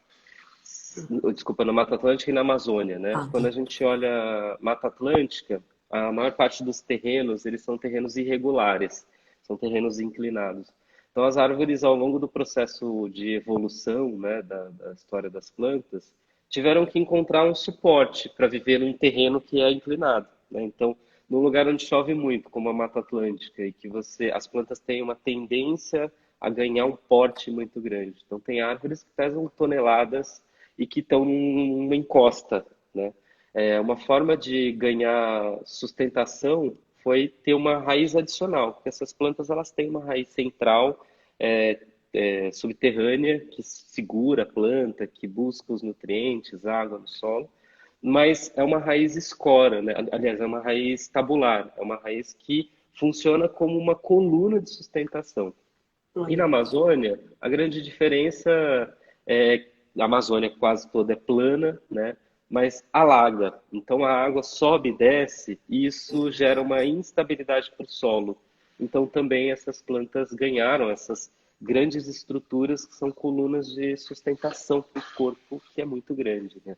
Desculpa, na Mata Atlântica e na Amazônia, né? Quando a gente olha Mata Atlântica, a maior parte dos terrenos, eles são terrenos irregulares, são terrenos inclinados. Então, as árvores, ao longo do processo de evolução, né, da história das plantas, tiveram que encontrar um suporte para viver num terreno que é inclinado, né? Então, num lugar onde chove muito, como a Mata Atlântica, e que as plantas têm uma tendência a ganhar um porte muito grande. Então, tem árvores que pesam toneladas e que estão numa encosta, né? Uma forma de ganhar sustentação foi ter uma raiz adicional, porque essas plantas elas têm uma raiz central, é, subterrânea, que segura a planta, que busca os nutrientes, água no solo, mas é uma raiz escora, né? Aliás, é uma raiz tabular, é uma raiz que funciona como uma coluna de sustentação. E na Olha. Amazônia, a grande diferença é que a Amazônia quase toda é plana, né? Mas alaga. Então a água sobe e desce e isso gera uma instabilidade para o solo. Então também essas plantas ganharam essas grandes estruturas que são colunas de sustentação para o corpo, que é muito grande, né?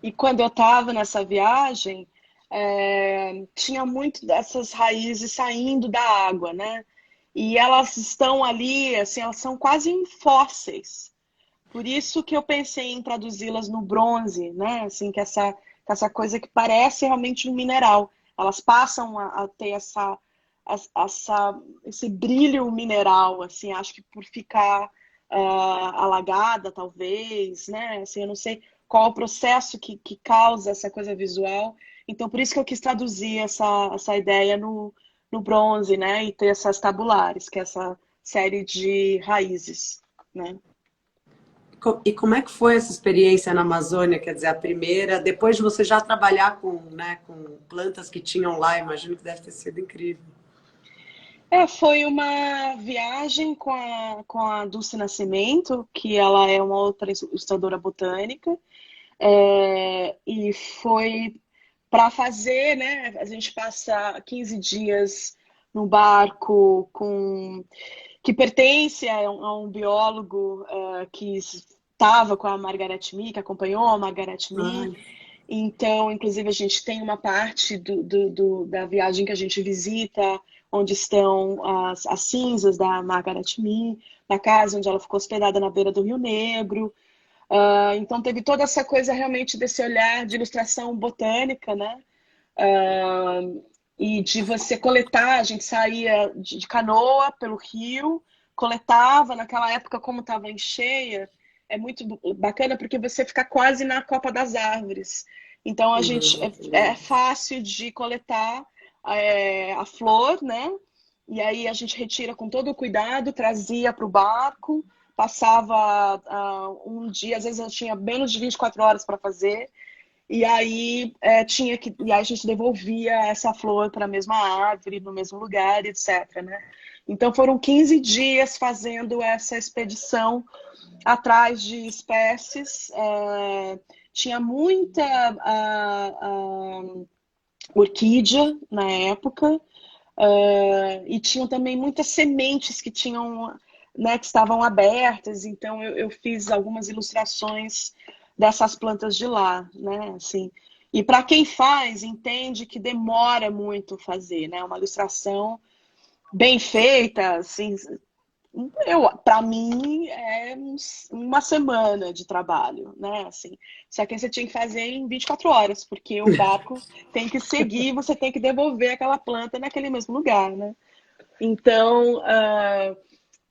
E quando eu estava nessa viagem, tinha muito dessas raízes saindo da água, né? E elas estão ali, assim, elas são quase fósseis. Por isso que eu pensei em traduzi-las no bronze, né? Assim, que essa coisa que parece realmente um mineral. Elas passam a ter esse brilho mineral, assim, acho que por ficar alagada, talvez, né? Assim, eu não sei qual o processo que causa essa coisa visual. Então, por isso que eu quis traduzir essa ideia no bronze, né? E ter essas tabulares, que é essa série de raízes, né? E como é que foi essa experiência na Amazônia? Quer dizer, a primeira, depois de você já trabalhar com, né, com plantas que tinham lá, imagino que deve ter sido incrível. Foi uma viagem com a Dulce Nascimento, que ela é uma outra ilustradora botânica, e foi para fazer, né? A gente passa 15 dias no barco que pertence a um biólogo que estava com a Margaret Mee, que acompanhou a Margaret Mee. Ai, Então, inclusive, a gente tem uma parte da viagem que a gente visita, onde estão as cinzas da Margaret Mee, na casa onde ela ficou hospedada na beira do Rio Negro. Então, teve toda essa coisa realmente desse olhar de ilustração botânica, né? E de você coletar, a gente saía de canoa pelo rio, coletava, naquela época, como estava em cheia, é muito bacana porque você fica quase na copa das árvores. Então a gente é fácil de coletar a flor, né? E aí a gente retira com todo o cuidado, trazia para o barco, passava um dia, às vezes eu tinha menos de 24 horas para fazer, e aí e aí a gente devolvia essa flor para a mesma árvore, no mesmo lugar, etc, né? Então foram 15 dias fazendo essa expedição atrás de espécies. Tinha muita orquídea na época, e tinham também muitas sementes que tinham, né, que estavam abertas. Então eu fiz algumas ilustrações dessas plantas de lá, né? Assim, e para quem faz, entende que demora muito fazer, né? Uma ilustração bem feita, assim, para mim é uma semana de trabalho, né? Assim, só que você tinha que fazer em 24 horas, porque o barco tem que seguir, você tem que devolver aquela planta naquele mesmo lugar, né? Então,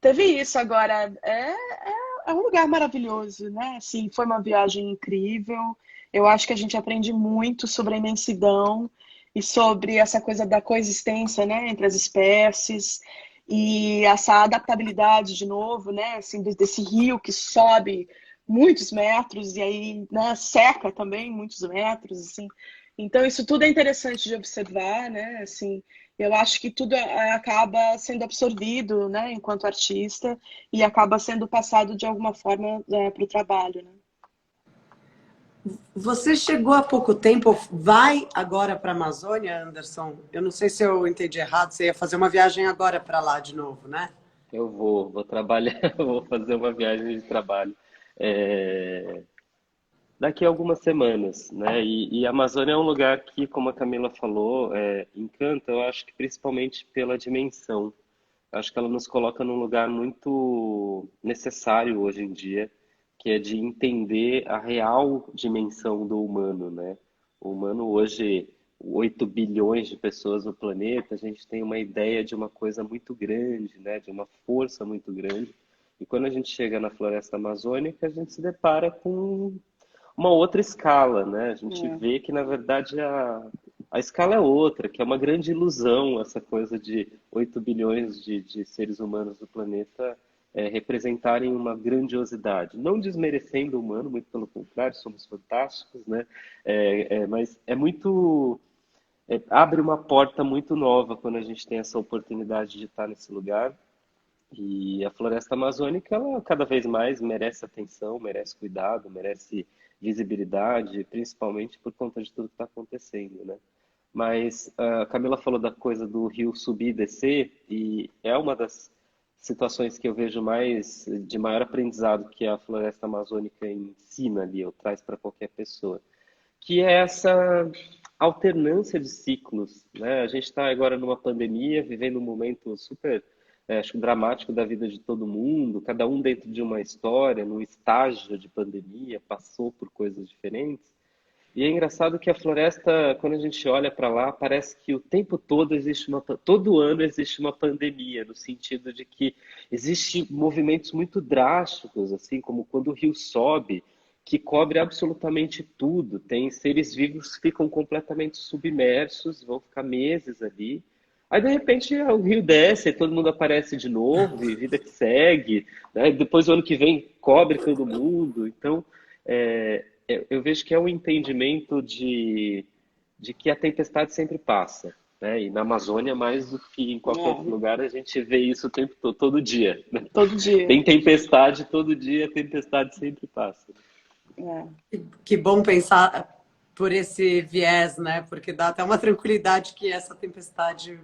teve isso. Agora, é um lugar maravilhoso, né? Assim, foi uma viagem incrível. Eu acho que a gente aprende muito sobre a imensidão e sobre essa coisa da coexistência, né, entre as espécies e essa adaptabilidade de novo, né, assim, desse rio que sobe muitos metros e aí, né, seca também muitos metros, assim. Então isso tudo é interessante de observar, né, assim. Eu acho que tudo acaba sendo absorvido, né, enquanto artista e acaba sendo passado de alguma forma para o trabalho, né? você chegou há pouco tempo, vai agora para a Amazônia, Anderson? Eu não sei se eu entendi errado, você ia fazer uma viagem agora para lá de novo, né? Eu vou trabalhar, vou fazer uma viagem de trabalho é, daqui a algumas semanas, né? E a Amazônia é um lugar que, como a Camila falou, encanta, eu acho que principalmente pela dimensão. Acho que ela nos coloca num lugar muito necessário hoje em dia, que é de entender a real dimensão do humano, né? O humano hoje, 8 bilhões de pessoas no planeta, a gente tem uma ideia de uma coisa muito grande, né? De uma força muito grande. E quando a gente chega na floresta amazônica, a gente se depara com uma outra escala, né? A gente É. vê que, na verdade, a escala é outra, que é uma grande ilusão essa coisa de 8 bilhões de seres humanos do planeta representarem uma grandiosidade. Não desmerecendo o humano, muito pelo contrário, somos fantásticos, né? Mas é muito... abre uma porta muito nova quando a gente tem essa oportunidade de estar nesse lugar. E a floresta amazônica, ela cada vez mais merece atenção, merece cuidado, merece visibilidade, principalmente por conta de tudo que está acontecendo, né? Mas a Camila falou da coisa do rio subir e descer, e é uma das situações que eu vejo mais de maior aprendizado que a floresta amazônica ensina ali, ou traz para qualquer pessoa, que é essa alternância de ciclos, né? A gente está agora numa pandemia, vivendo um momento super, acho, dramático da vida de todo mundo, cada um dentro de uma história, num estágio de pandemia, passou por coisas diferentes. E é engraçado que a floresta, quando a gente olha para lá, parece que o tempo todo existe todo ano existe uma pandemia, no sentido de que existem movimentos muito drásticos, assim como quando o rio sobe, que cobre absolutamente tudo. Tem seres vivos que ficam completamente submersos, vão ficar meses ali. Aí, de repente, o rio desce, e todo mundo aparece de novo, e vida que segue, né? Depois, o ano que vem, cobre todo mundo. Então, eu vejo que é um entendimento de que a tempestade sempre passa, né? E na Amazônia, mais do que em qualquer outro É, lugar, a gente vê isso o tempo todo, todo dia, né? todo dia. Tem tempestade todo dia, a tempestade sempre passa. É. Que bom pensar por esse viés, né? Porque dá até uma tranquilidade que essa tempestade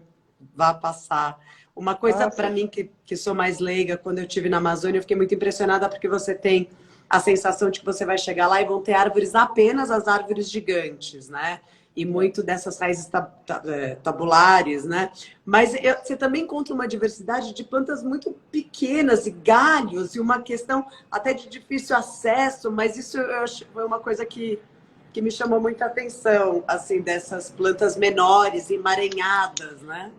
vá passar. Uma coisa para Passa. mim que sou mais leiga, quando eu estive na Amazônia, eu fiquei muito impressionada porque você tem a sensação de que você vai chegar lá e vão ter árvores, apenas as árvores gigantes, né? E muito dessas raízes tabulares, né? Mas você também encontra uma diversidade de plantas muito pequenas e galhos, e uma questão até de difícil acesso, mas isso eu acho, foi uma coisa que me chamou muita atenção, assim, dessas plantas menores, emaranhadas, né?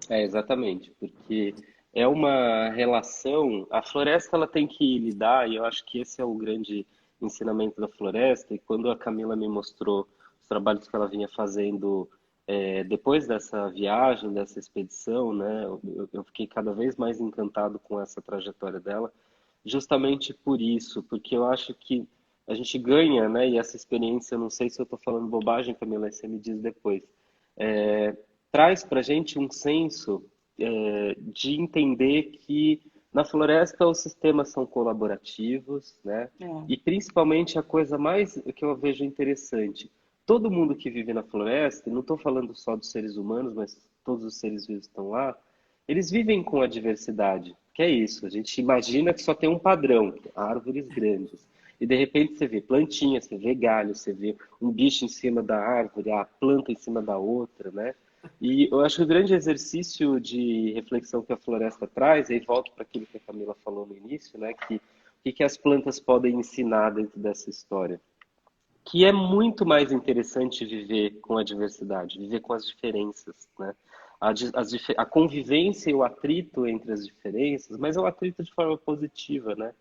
Exatamente, porque é uma relação, a floresta ela tem que lidar, e eu acho que esse é o grande ensinamento da floresta, e quando a Camila me mostrou os trabalhos que ela vinha fazendo depois dessa viagem, dessa expedição, né, eu fiquei cada vez mais encantado com essa trajetória dela, justamente por isso, porque eu acho que a gente ganha, né, e essa experiência, eu não sei se eu estou falando bobagem, Camila, aí você me diz depois, traz para a gente um senso de entender que na floresta os sistemas são colaborativos, né? É. E principalmente a coisa mais que eu vejo interessante, todo mundo que vive na floresta, e não estou falando só dos seres humanos, mas todos os seres vivos estão lá, eles vivem com a diversidade, que é isso, a gente imagina que só tem um padrão, árvores grandes. E de repente você vê plantinhas, você vê galho, você vê um bicho em cima da árvore, a planta em cima da outra, né? E eu acho que o grande exercício de reflexão que a floresta traz, e aí volto para aquilo que a Camila falou no início, né? Que o que as plantas podem ensinar dentro dessa história? Que é muito mais interessante viver com a diversidade, viver com as diferenças, né? A convivência e o atrito entre as diferenças, mas é o atrito de forma positiva, né?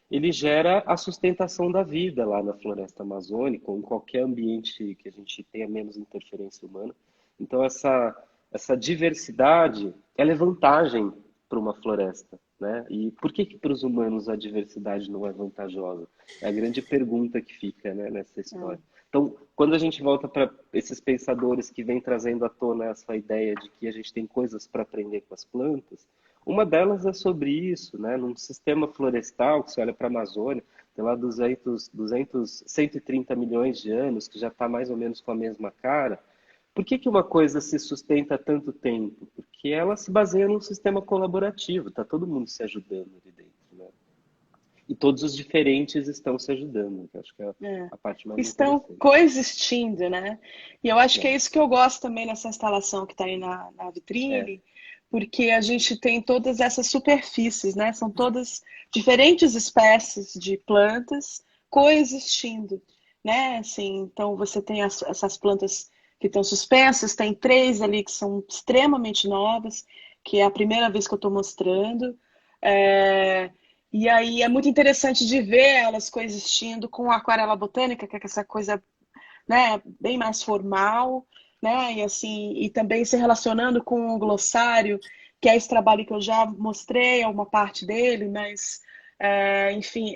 Ele gera a sustentação da vida lá na floresta amazônica, ou em qualquer ambiente que a gente tenha menos interferência humana. Então, essa diversidade, ela é vantagem para uma floresta, né? E por que para os humanos a diversidade não é vantajosa? É a grande pergunta que fica, né, nessa história. Então, quando a gente volta para esses pensadores que vêm trazendo à tona essa ideia de que a gente tem coisas para aprender com as plantas, uma delas é sobre isso, né? Num sistema florestal, que você olha para a Amazônia, tem lá 130 milhões de anos, que já está mais ou menos com a mesma cara. Por que uma coisa se sustenta há tanto tempo? Porque ela se baseia num sistema colaborativo, está todo mundo se ajudando ali dentro, né? E todos os diferentes estão se ajudando, que eu acho que é É. a parte mais Estão interessante. coexistindo, né? E eu acho que é É, isso que eu gosto também nessa instalação que está aí na é, vitrine, porque a gente tem todas essas superfícies, né? São todas diferentes espécies de plantas coexistindo, né? Assim, então você tem essas plantas que estão suspensas, tem 3 ali que são extremamente novas, que é a primeira vez que eu estou mostrando. E aí é muito interessante de ver elas coexistindo com a aquarela botânica, que é essa coisa, né, bem mais formal, né, e assim, e também se relacionando com o glossário, que é esse trabalho que eu já mostrei, é uma parte dele, mas, enfim,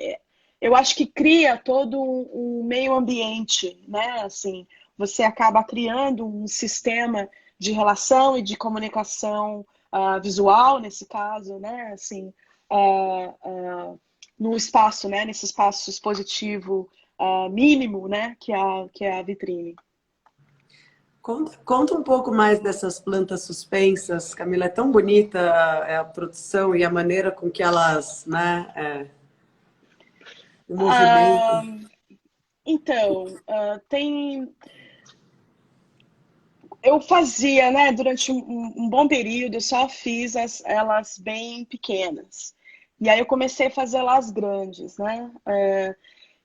eu acho que cria todo um meio ambiente, né, assim, você acaba criando um sistema de relação e de comunicação visual, nesse caso, né, assim, no espaço, né, nesse espaço expositivo mínimo, né, que é a vitrine. Conta um pouco mais dessas plantas suspensas, Camila. É tão bonita a produção e a maneira com que elas, né, o movimento. Então, tem. Eu fazia, né, durante um bom período, eu só fiz elas bem pequenas. E aí eu comecei a fazer elas grandes, né?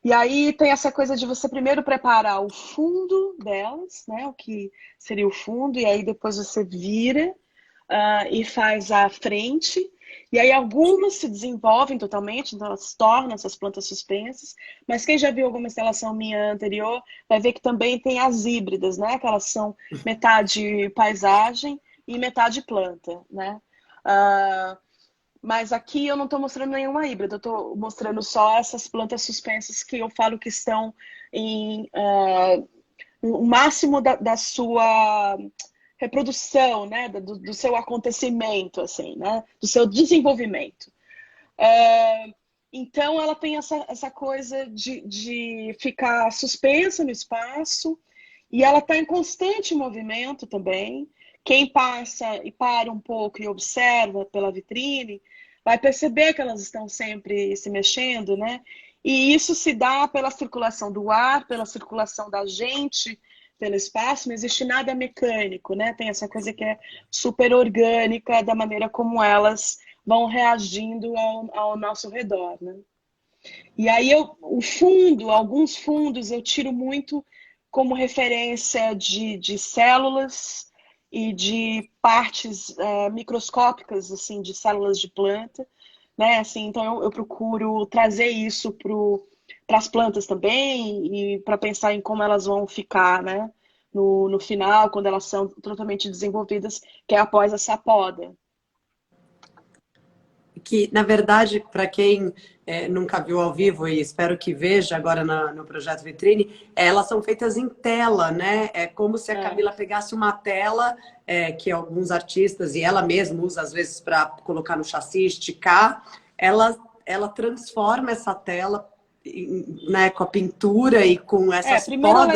E aí tem essa coisa de você primeiro preparar o fundo delas, né? O que seria o fundo, e aí depois você vira e faz a frente. E aí algumas se desenvolvem totalmente, então elas se tornam essas plantas suspensas. Mas quem já viu alguma instalação minha anterior vai ver que também tem as híbridas, né? Que elas são metade paisagem e metade planta, né? Mas aqui eu não estou mostrando nenhuma híbrida, eu estou mostrando só essas plantas suspensas que eu falo que estão em o máximo da sua reprodução, né? Do seu acontecimento, assim, né? Do seu desenvolvimento. Então, ela tem essa coisa de ficar suspensa no espaço e ela está em constante movimento também. Quem passa e para um pouco e observa pela vitrine vai perceber que elas estão sempre se mexendo, né? E isso se dá pela circulação do ar, pela circulação da gente pelo espaço, não existe nada mecânico, né? Tem essa coisa que é super orgânica da maneira como elas vão reagindo ao nosso redor, né? E aí alguns fundos eu tiro muito como referência de células e de partes microscópicas assim de células de planta, né? Assim, então eu procuro trazer isso para as plantas também e para pensar em como elas vão ficar, né? No final, quando elas são totalmente desenvolvidas, que é após essa poda. Que, na verdade, para quem nunca viu ao vivo e espero que veja agora no projeto Vitrine, elas são feitas em tela, né? É como se a Camila pegasse uma tela que alguns artistas, e ela mesma usa às vezes para colocar no chassi, esticar, ela transforma essa tela, né, com a pintura e com essas podas. Primeiro ela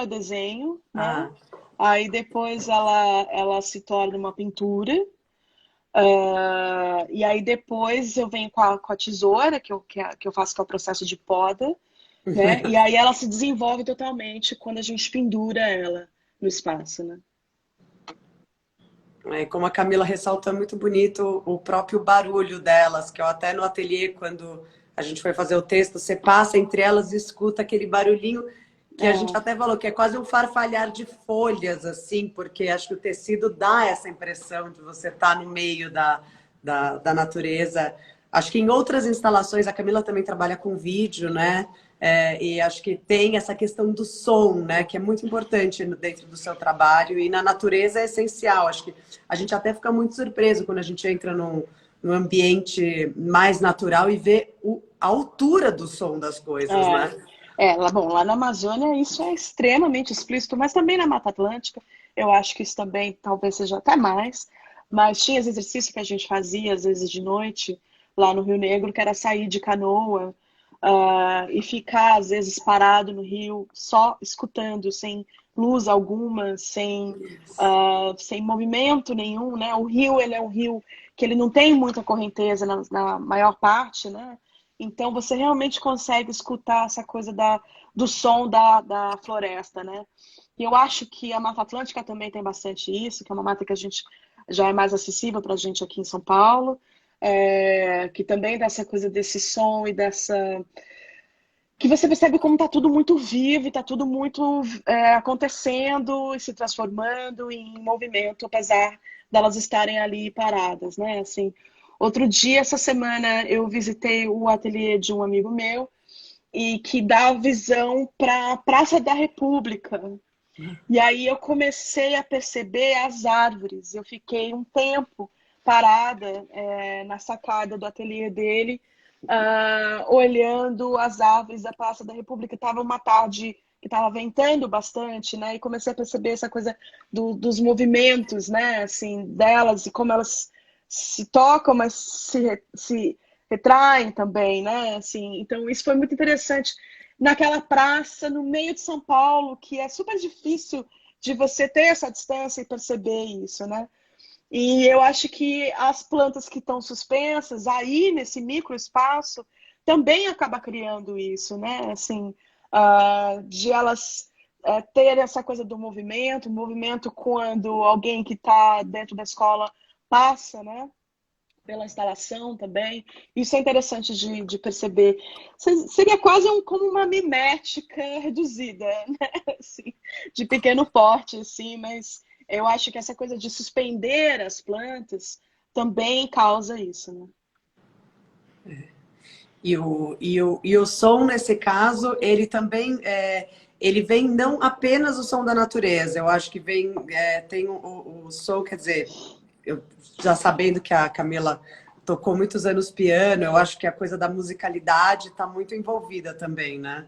é desenho, né? Aí depois ela se torna uma pintura. E aí depois eu venho com a tesoura, que eu faço, que é o processo de poda, né? E aí ela se desenvolve totalmente quando a gente pendura ela no espaço, né? Como a Camila ressaltou, é muito bonito o próprio barulho delas, que eu até no ateliê, quando a gente foi fazer o texto, você passa entre elas e escuta aquele barulhinho que a gente até falou que é quase um farfalhar de folhas, assim, porque acho que o tecido dá essa impressão de você estar no meio da natureza. Acho que em outras instalações, a Camila também trabalha com vídeo, né? E acho que tem essa questão do som, né? Que é muito importante dentro do seu trabalho. E na natureza é essencial. Acho que a gente até fica muito surpreso quando a gente entra num ambiente mais natural e vê a altura do som das coisas, né? Lá na Amazônia isso é extremamente explícito, mas também na Mata Atlântica, eu acho que isso também talvez seja até mais, mas tinha esse exercício que a gente fazia, às vezes de noite, lá no Rio Negro, que era sair de canoa e ficar, às vezes, parado no rio, só escutando, sem luz alguma, sem movimento nenhum, né? O rio, ele é um rio que ele não tem muita correnteza na maior parte, né? Então, você realmente consegue escutar essa coisa do som da floresta, né? E eu acho que a Mata Atlântica também tem bastante isso, que é uma mata que a gente já é mais acessível para a gente aqui em São Paulo, que também dá essa coisa desse som e dessa... que você percebe como está tudo muito vivo e está tudo muito acontecendo e se transformando em movimento, apesar delas estarem ali paradas, né? Assim, outro dia, essa semana, eu visitei o ateliê de um amigo meu e que dá visão para a Praça da República. E aí eu comecei a perceber as árvores. Eu fiquei um tempo parada na sacada do ateliê dele, olhando as árvores da Praça da República. Estava uma tarde que estava ventando bastante, né? E comecei a perceber essa coisa dos movimentos, né? Assim, delas e como elas se tocam, mas se retraem também, né? Assim, então isso foi muito interessante naquela praça no meio de São Paulo, que é super difícil de você ter essa distância e perceber isso, né? E eu acho que as plantas que estão suspensas aí nesse microespaço também acaba criando isso, né? Assim, de elas ter essa coisa do movimento, o movimento quando alguém que está dentro da escola passa, né? Pela instalação também. Isso é interessante de perceber. Seria quase como uma mimética reduzida, né? Assim, de pequeno porte, assim, mas eu acho que essa coisa de suspender as plantas também causa isso, né? E o som, nesse caso, ele também ele vem não apenas o som da natureza, eu acho que vem, tem o som, quer dizer, eu já sabendo que a Camila tocou muitos anos piano, eu acho que a coisa da musicalidade está muito envolvida também, né?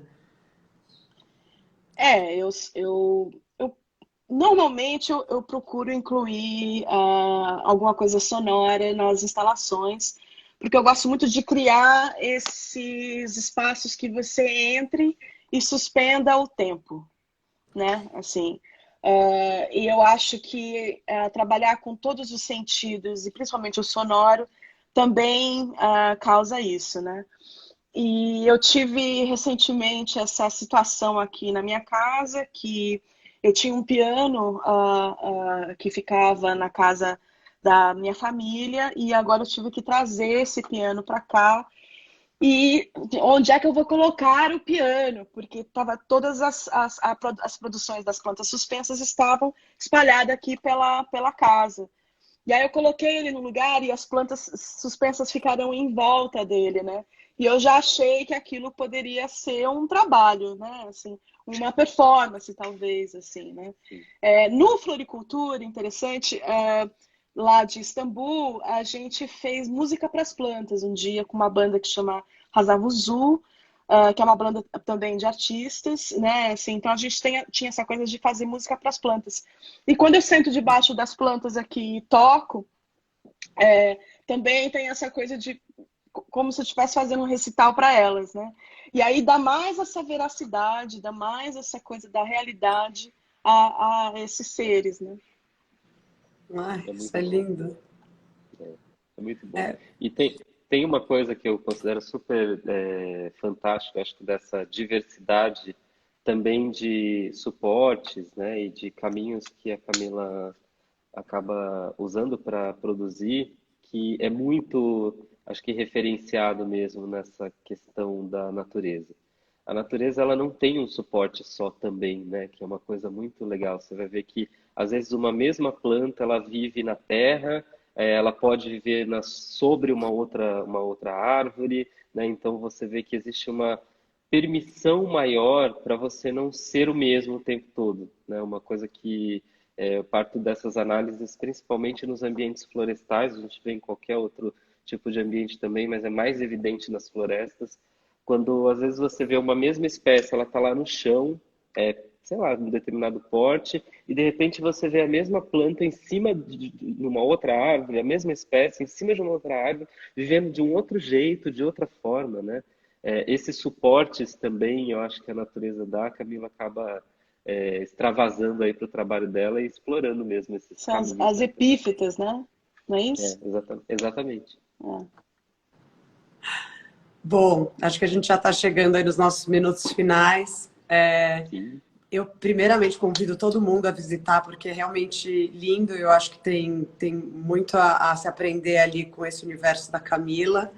Normalmente eu procuro incluir alguma coisa sonora nas instalações, porque eu gosto muito de criar esses espaços que você entre e suspenda o tempo, né? Assim, e eu acho que trabalhar com todos os sentidos, e principalmente o sonoro, também causa isso, né? E eu tive recentemente essa situação aqui na minha casa, que eu tinha um piano que ficava na casa da minha família, e agora eu tive que trazer esse piano para cá. E onde é que eu vou colocar o piano? Porque todas as produções das plantas suspensas estavam espalhadas aqui pela casa. E aí eu coloquei ele no lugar e as plantas suspensas ficaram em volta dele, né? E eu já achei que aquilo poderia ser um trabalho, né? Assim, uma performance, talvez, assim, né? No Floricultura, interessante, lá de Istambul, a gente fez música para as plantas um dia com uma banda que chama Razavuzu, que é uma banda também de artistas, né? Assim, então a gente tinha essa coisa de fazer música para as plantas. E quando eu sento debaixo das plantas aqui e toco, também tem essa coisa de como se eu estivesse fazendo um recital para elas, né? E aí dá mais essa veracidade, dá mais essa coisa da realidade a esses seres, né? Ai, É isso muito é bom. lindo. É muito bom. E tem uma coisa que eu considero super fantástica, acho que dessa diversidade também de suportes, né, e de caminhos que a Camila acaba usando para produzir, que é muito, acho que referenciado mesmo nessa questão da natureza. A natureza ela não tem um suporte só também, né, que é uma coisa muito legal. Você vai ver que às vezes uma mesma planta ela vive na terra, ela pode viver sobre uma outra árvore, né? Então você vê que existe uma permissão maior para você não ser o mesmo o tempo todo, né? Uma coisa que eu parto dessas análises, principalmente nos ambientes florestais, a gente vê em qualquer outro tipo de ambiente também, mas é mais evidente nas florestas, quando às vezes você vê uma mesma espécie, ela está lá no chão, sei lá, um determinado porte, e de repente você vê a mesma planta em cima de uma outra árvore, a mesma espécie em cima de uma outra árvore, vivendo de um outro jeito, de outra forma, né? Esses suportes também, eu acho que a natureza dá, a Camila acaba extravasando aí para o trabalho dela e explorando mesmo esses São caminhos, as né? epífitas, né? Não é isso? Exatamente. Bom, acho que a gente já está chegando aí nos nossos minutos finais. Sim. Eu, primeiramente, convido todo mundo a visitar, porque é realmente lindo. Eu acho que tem muito a se aprender ali com esse universo da Camila.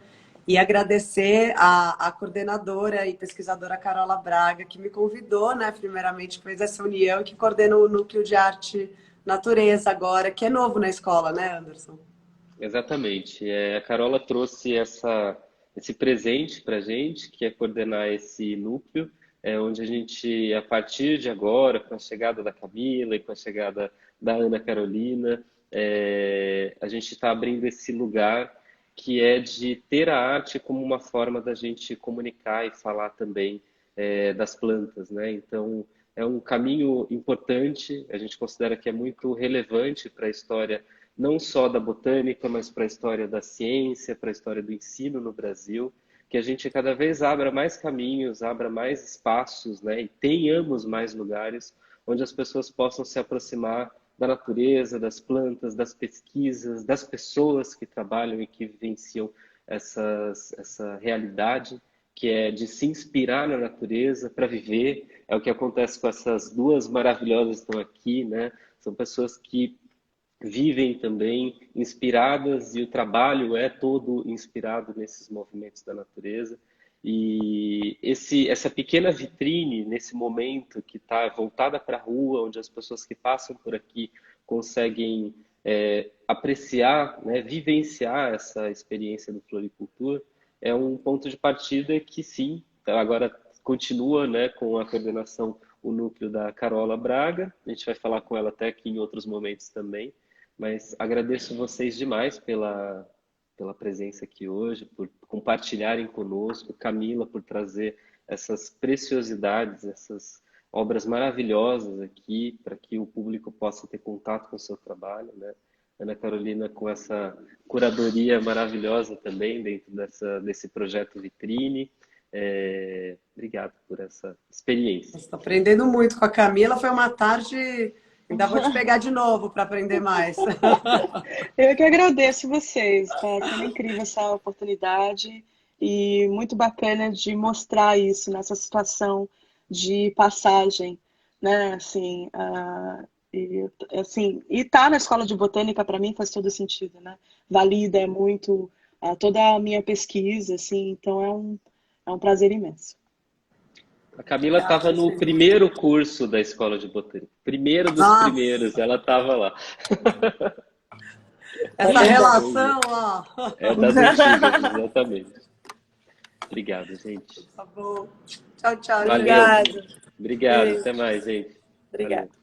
E agradecer a coordenadora e pesquisadora Carola Braga, que me convidou, né, primeiramente, que fez essa união e que coordena o Núcleo de Arte Natureza agora, que é novo na escola, né, Anderson? Exatamente. A Carola trouxe esse presente para a gente, que é coordenar esse núcleo, onde a gente, a partir de agora, com a chegada da Camila e com a chegada da Ana Carolina, a gente está abrindo esse lugar que é de ter a arte como uma forma da gente comunicar e falar também das plantas, né? Então, é um caminho importante, a gente considera que é muito relevante para a história não só da botânica, mas para a história da ciência, para a história do ensino no Brasil, que a gente cada vez abra mais caminhos, abra mais espaços, né, e tenhamos mais lugares onde as pessoas possam se aproximar da natureza, das plantas, das pesquisas, das pessoas que trabalham e que vivenciam essa realidade, que é de se inspirar na natureza para viver. É o que acontece com essas duas maravilhosas que estão aqui, né? São pessoas que vivem também inspiradas e o trabalho é todo inspirado nesses movimentos da natureza. E essa pequena vitrine, nesse momento que está voltada para a rua, onde as pessoas que passam por aqui conseguem apreciar, né, vivenciar essa experiência do floricultura, é um ponto de partida que sim, agora continua, né, com a coordenação, o núcleo da Carola Braga. A gente vai falar com ela até aqui em outros momentos também. Mas agradeço vocês demais pela presença aqui hoje, por compartilharem conosco, Camila por trazer essas preciosidades, essas obras maravilhosas aqui, para que o público possa ter contato com o seu trabalho, né? Ana Carolina com essa curadoria maravilhosa também dentro desse projeto Vitrine. Obrigado por essa experiência. Estou aprendendo muito com a Camila, foi uma tarde... Ainda vou te pegar de novo para aprender mais. Eu que agradeço vocês, tá sendo incrível essa oportunidade e muito bacana de mostrar isso nessa situação de passagem, né? Assim, e tá na escola de botânica para mim faz todo sentido, né? Valida muito toda a minha pesquisa, assim, então é um prazer imenso. A Camila estava no primeiro curso da Escola de Botânica. Primeiro dos primeiros, ela estava lá. Essa relação, ó. É das antigas, exatamente. Obrigado, gente. Tá bom. Tchau, tchau. Valeu. Obrigada. Obrigado, até mais, gente. Obrigada. Valeu.